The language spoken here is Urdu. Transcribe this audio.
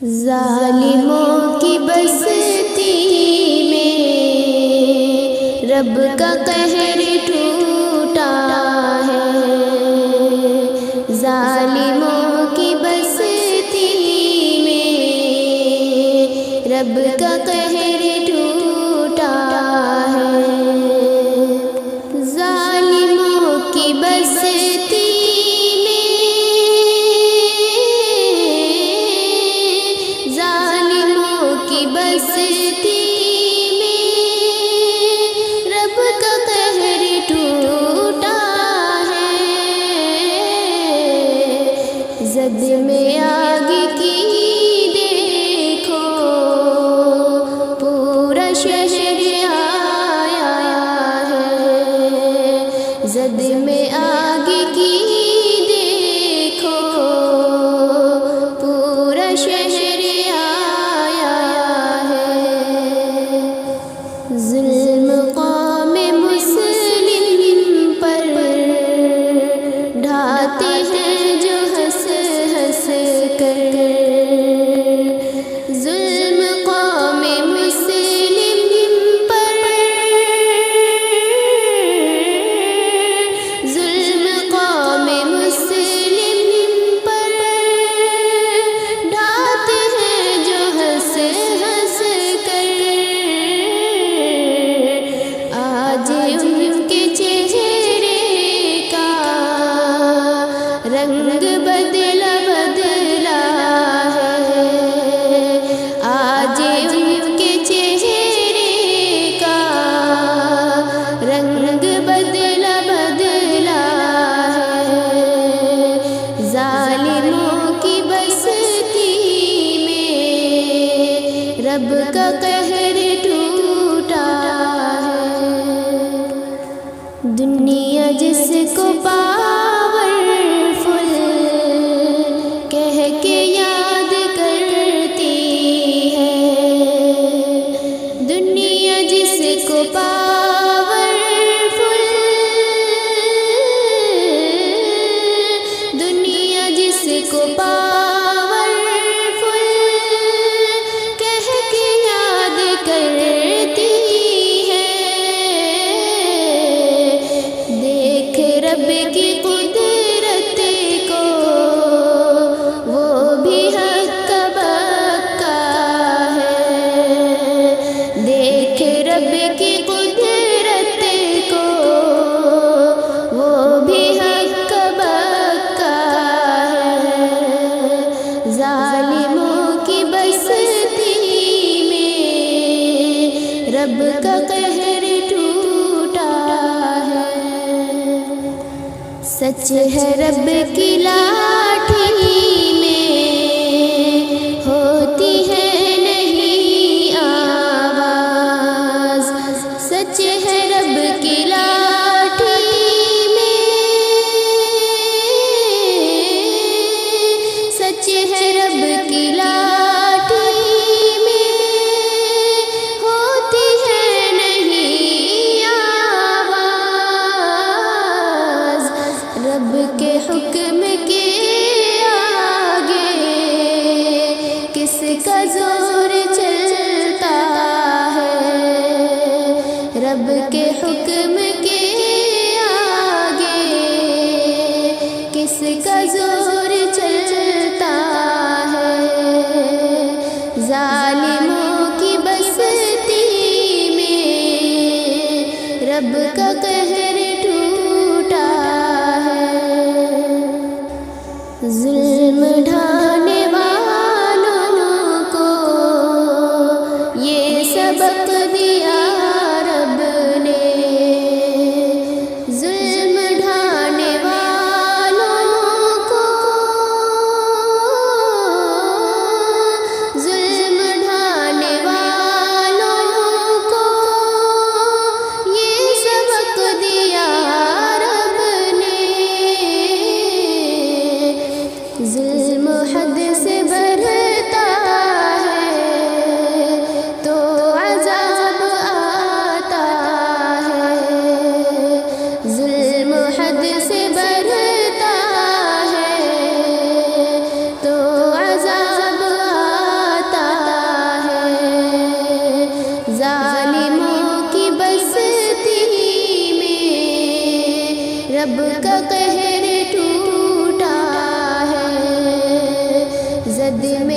ظالموں کی بستی میں رب کا قہر ٹوٹا ہے، ظالموں کی بستی میں رب کا قہر ٹوٹا ہے، ظالموں کی بستی بستی میں رب کا قہر ٹوٹا ہے، زد میں آگ کی دیکھو پورا شہر آیا ہے، زد میں آگ کی دیکھو پورا شہر ظلم قوم مسلم پر ڈھاتے ہیں جو ہنس ہنس کر، ظلم قوم مسلم پر، ظلم قوم مسلم پر ڈھاتے ہیں جو ہنس ہنس کر، آج ان کے چہرے کا رنگ بدلا بدلا ہے، آج ان کے چہرے کا رنگ بدلا بدلا ہے، ظالموں کی بستی میں رب کا قہر ٹوٹا ہے، دنیا جس کو پاورفل کہہ کے یاد کرتی ہے، دنیا جس کو پاورفل، دنیا جس کو پاورفل کہہ کے یاد کرتی ہے، دیکھ رب کی قدرت کو وہ بھی ہکا بکا ہے، دیکھ رب کی قدرت کو وہ بھی ہکا بکا ہے، ظالموں کی بستی میں رب کا قہر ٹوٹا ہے، سچ ہے رب کی لاٹھی میں ہوتی ہے نہیں آواز، سچ ہے رب کی لاٹھی میں، سچ ہے رب کی لاٹھی میں ہوتی ہے نہیں آواز، رب کے حکم کے آگے کس کا زور چلتا ہے، رب کے حکم کے آگے کس کا زور چلتا ہے، رب کا قہر ٹوٹا ہے، زد میں